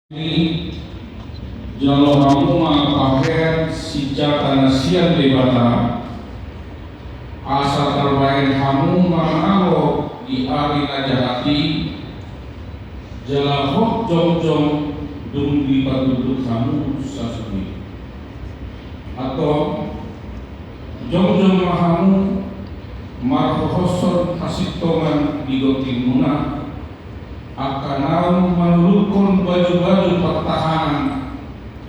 Ini jalo kamu pakai sejak tanasian debata asal terbaik kamu mangalo di ari najahati jalahok jong dung di penduduk kamu sasuni atau jong kamu marhoson hasitoman di gotimuna akan menurunkan baju-baju pertahanan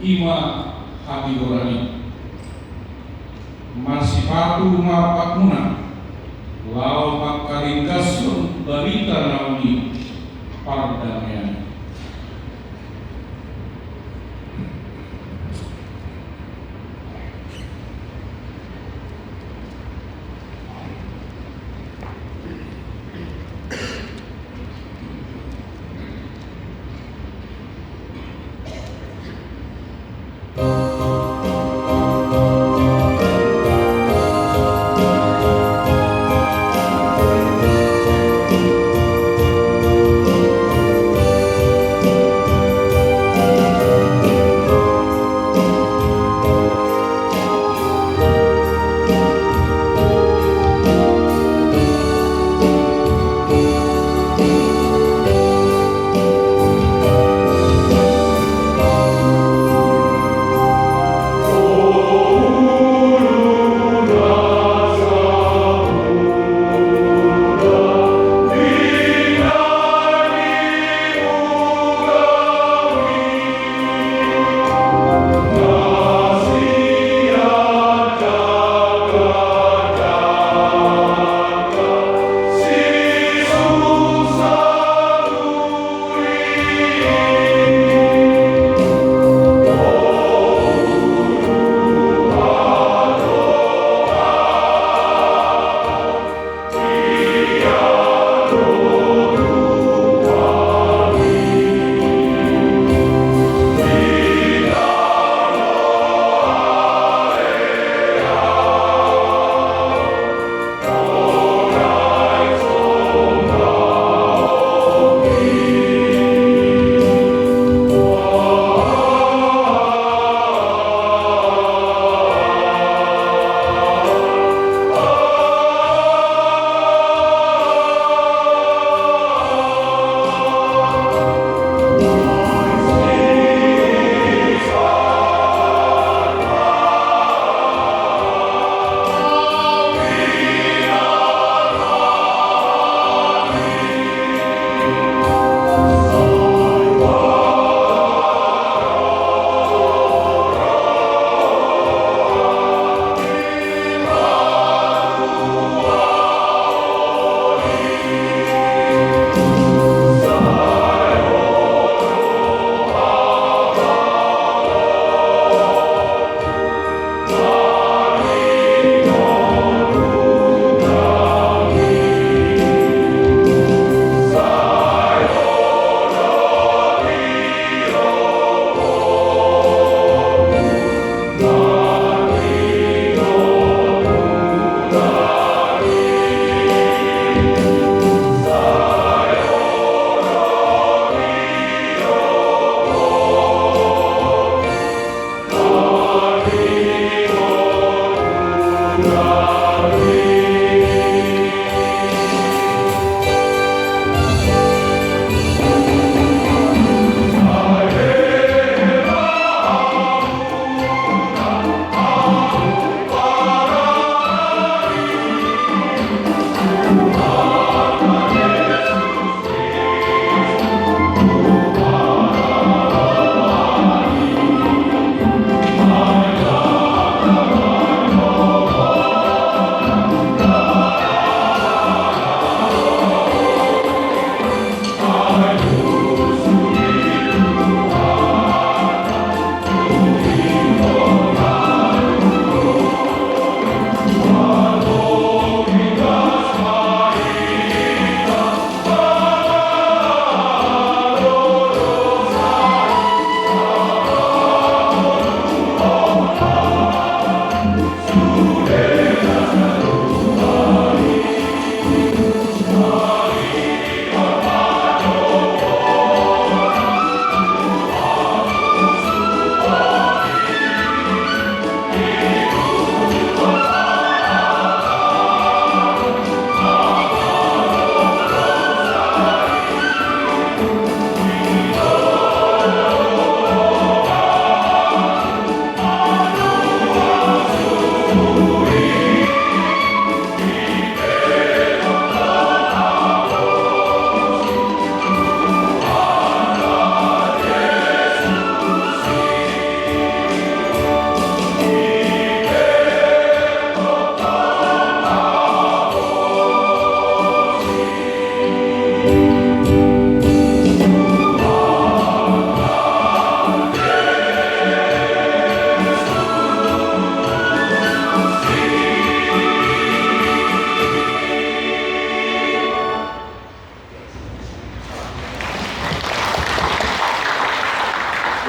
ima hati urani masipatu mapakmuna lau makaringkasun berita nauni pardamaian.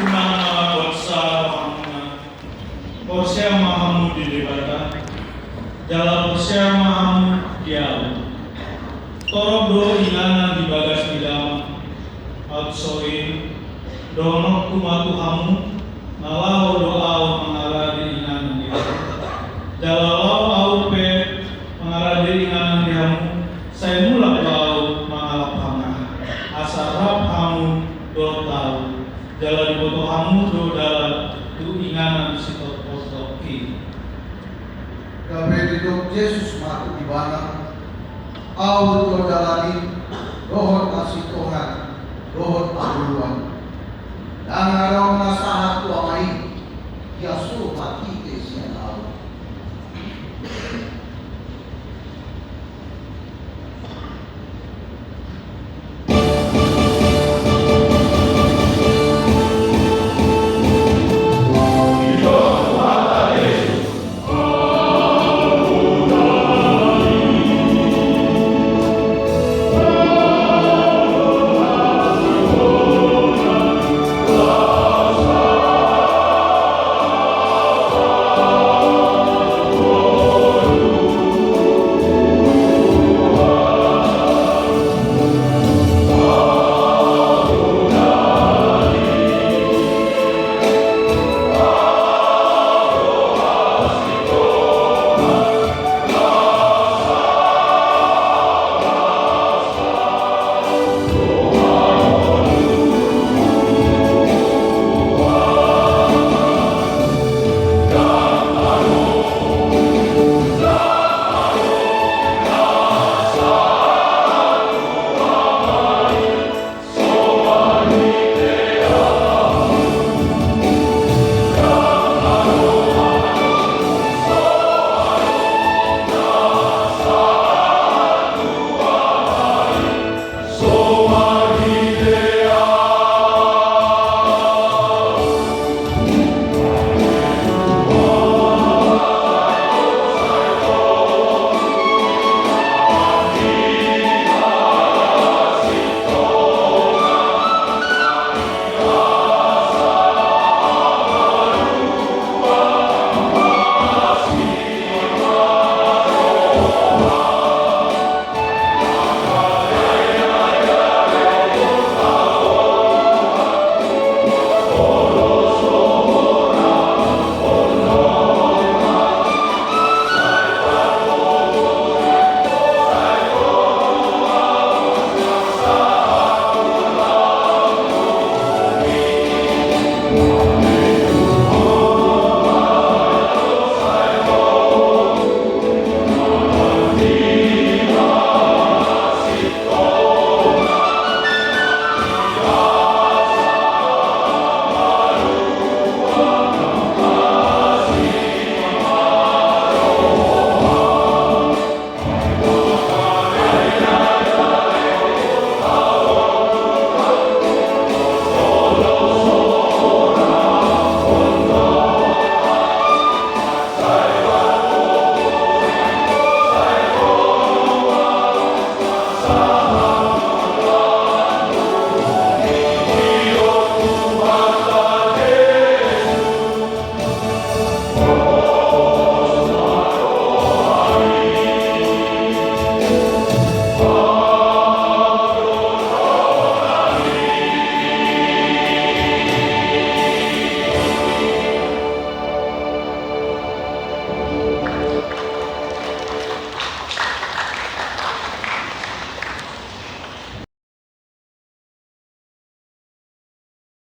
unang mga bangsa mga Porsia mahamu di debata dalam Porsia mahamu diau torok do ingana di bagas bilang outsoin donok kumatu hamu malau doau mengarah di ingana diau dalau au pe mengarah di ingana diau saya mulak lau mengalap hamu asarap hamu do tau dalam di foto hamu do dalam tu ingana situ Gabriel hidup Yesus mati di mana au to dalani rohot kasih Tuhan rohot paguluan dan arong nasa